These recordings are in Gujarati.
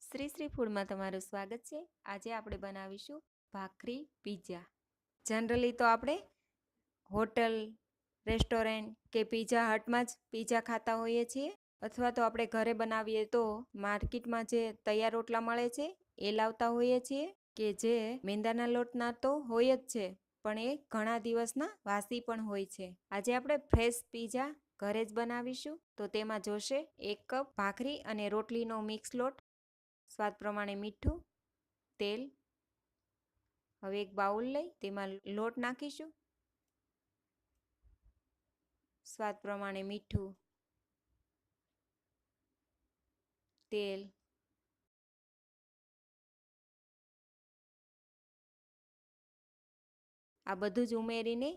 શ્રી શ્રી ફૂડમાં તમારું સ્વાગત છે। આજે આપણે બનાવીશું ભાખરી પીઝા। જનરલી તો આપણે હોટલ, રેસ્ટોરન્ટ કે પીઝા હટમાં જ પીઝા ખાતા હોઈએ છીએ, અથવા તો આપણે ઘરે બનાવીએ તો માર્કેટમાં જે તૈયાર રોટલા મળે છે એ લાવતા હોઈએ છીએ, કે જે મેંદાના લોટના તો હોય જ છે, પણ એ ઘણા દિવસના વાસી પણ હોય છે। આજે આપણે ફ્રેશ પીઝા ઘરે જ બનાવીશું। તો તેમાં જોશે 1 કપ ભાખરી અને રોટલીનો મિક્સ લોટ, સ્વાદ પ્રમાણે મીઠું, તેલ। હવે એક બાઉલ લઈ તેમાં લોટ નાખીશું, સ્વાદ પ્રમાણે મીઠું, તેલ, આ બધું જ ઉમેરીને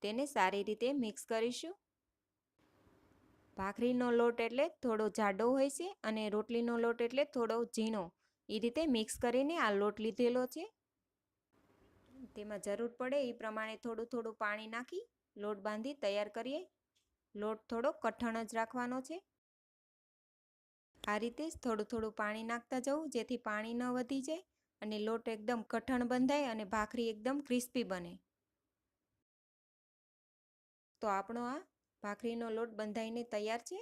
તેને સારી રીતે મિક્સ કરીશું। ભાખરીનો લોટ એટલે થોડો જાડો હોય છે અને રોટલીનો લોટ એટલે થોડો ઝીણો, એ રીતે મિક્સ કરીને આ લોટ લીધેલો છે। તેમાં જરૂર પડે એ પ્રમાણે થોડું થોડું પાણી નાખી લોટ બાંધી તૈયાર કરીએ। લોટ થોડો કઠણ જ રાખવાનો છે। આ રીતે જ થોડું થોડું પાણી નાખતા જવું, જેથી પાણી ન વધી જાય અને લોટ એકદમ કઠણ બંધાય અને ભાખરી એકદમ ક્રિસ્પી બને। તો આપણો આ ભાખરીનો લોટ બંધાઈને તૈયાર છે।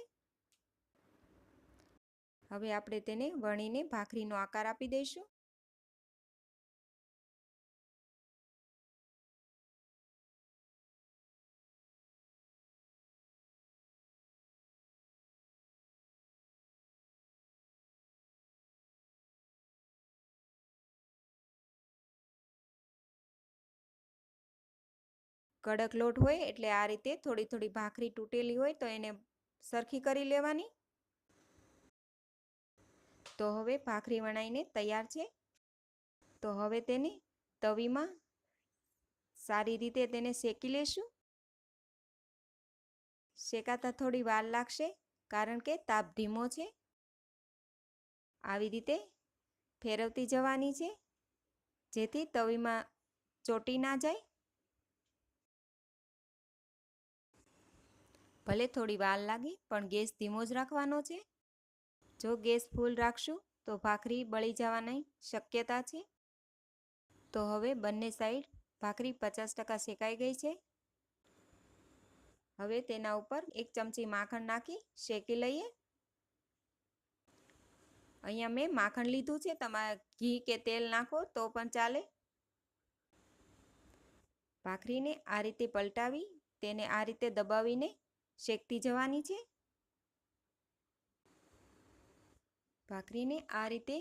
હવે આપણે તેને વણીને ભાખરીનો આકાર આપી દઈશું। કડક લોટ હોય એટલે આ રીતે થોડી થોડી ભાખરી તૂટેલી હોય તો એને સરખી કરી લેવાની। તો હવે ભાખરી વણાઈને તૈયાર છે। તો હવે તેને તવીમાં સારી રીતે તેને શેકી લેશું। શેકાતા થોડી વાર લાગશે, કારણ કે તાપ ધીમો છે। આવી રીતે ફેરવતી જવાની છે, જેથી તવીમાં ચોંટી ના જાય। ભલે થોડી વાર લાગે પણ ગેસ ધીમો જ રાખવાનો છે। જો ગેસ ફૂલ રાખશું તો ભાખરી બળી જવાની શક્યતા છે। તો હવે બંને સાઈડ ભાખરી 50% શેકાઈ ગઈ છે। હવે તેના ઉપર 1 ચમચી માખણ નાખી શેકી લઈએ। અહીંયા મેં માખણ લીધું છે, તમારે ઘી કે તેલ નાખો તો પણ ચાલે। ભાખરીને આ રીતે પલટાવી તેને આ રીતે દબાવીને શેકતી જવાની છે। ભાખરીને આ રીતે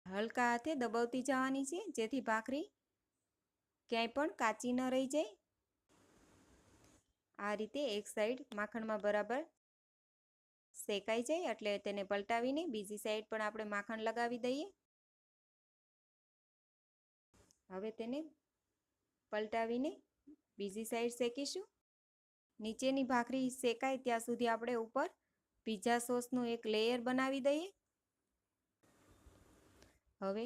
હલકા હાથે દબાવતી જવાની છે, જેથી ભાખરી ક્યાંય પણ કાચી ન રહી જાય। આ રીતે એક સાઈડ માખણમાં બરાબર શેકાઈ જાય એટલે તેને પલટાવીને બીજી સાઈડ પણ આપણે માખણ લગાવી દઈએ। હવે તેને પલટાવીને બીજી સાઈડ શેકીશું। નીચેની ભાખરી શેકાય ત્યાં સુધી આપણે ઉપર પીઝા સોસનું એક લેયર બનાવી દઈએ। હવે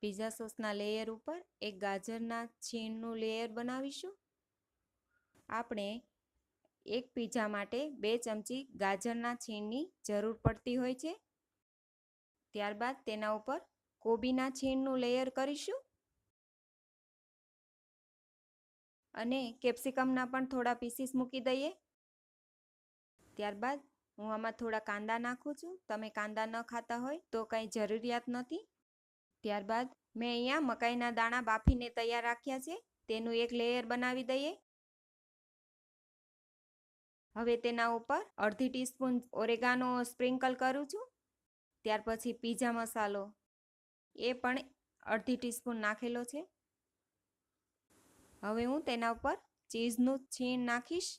પીઝા સોસના લેયર ઉપર એક ગાજરના છીણનું લેયર બનાવીશું। આપણે એક પીઝા માટે 2 ચમચી ગાજરના છીણની જરૂર પડતી હોય છે। ત્યારબાદ તેના ઉપર કોબીના છીણનું લેયર કરીશું અને કેપ્સિકમના પણ થોડા પીસીસ મૂકી દઈએ। ત્યારબાદ હું આમાં થોડા કાંદા નાખું છું। તમે કાંદા ન ખાતા હોય તો કંઈ જરૂરિયાત નથી। ત્યારબાદ મેં અહીંયા મકાઈના દાણા બાફીને તૈયાર રાખ્યા છે, તેનું એક લેયર બનાવી દઈએ। હવે તેના ઉપર અડધી ટીસ્પૂન ઓરેગાનો સ્પ્રિંકલ કરું છું। ત્યાર પછી પીઝા મસાલો એ પણ અડધી ટીસ્પૂન નાખેલો છે। હવે હું તેના ઉપર ચીઝનું છીણ નાખીશ।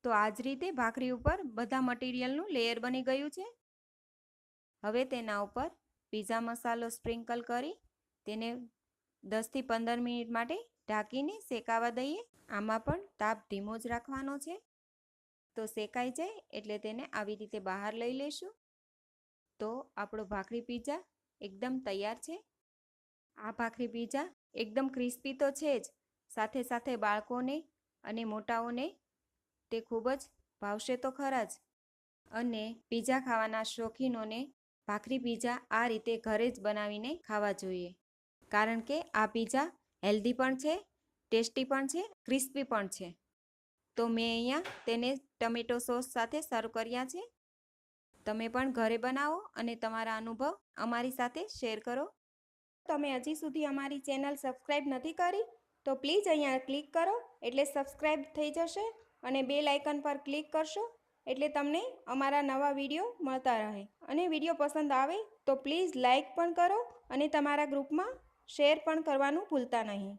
તો આ જ રીતે ભાખરી ઉપર બધા મટીરિયલનું લેયર બની ગયું છે। હવે તેના ઉપર પીઝા મસાલો સ્પ્રિંકલ કરી તેને 10 થી 15 મિનિટ માટે ઢાંકીને શેકાવા દઈએ। આમાં પણ તાપ ધીમો જ રાખવાનો છે। તો શેકાઈ જાય એટલે તેને આવી રીતે બહાર લઈ લઈશું। તો આપણો ભાખરી પીઝા એકદમ તૈયાર છે। આ ભાખરી પીઝા એકદમ ક્રિસ્પી તો છે જ, સાથે સાથે બાળકોને અને મોટાઓને તે ખૂબ જ ભાવશે તો ખરા જ। અને પીઝા ખાવાના શોખીનોને ભાખરી પીઝા આ રીતે ઘરે જ બનાવીને ખાવા જોઈએ, કારણ કે આ પીઝા હેલ્ધી પણ છે, ટેસ્ટી પણ છે, ક્રિસ્પી પણ છે. તો મેં અહીંયા તેને ટમેટો સોસ સાથે સર્વ કર્યા છે. તમે પણ ઘરે બનાવો અને તમારા અનુભવ અમારી સાથે શેર કરો. તમે હજી સુધી અમારી ચેનલ સબસ્ક્રાઈબ નથી કરી તો પ્લીઝ અહીંયા ક્લિક કરો એટલે સબસ્ક્રાઈબ થઈ જશે અને બેલ આઇકન પર ક્લિક કરશો એટલે તમને અમારા નવા વિડીયો મળતા રહે. અને વિડીયો પસંદ આવે તો પ્લીઝ લાઈક પણ કરો અને તમારા ગ્રુપમાં શેર પણ કરવાનું ભૂલતા નહીં.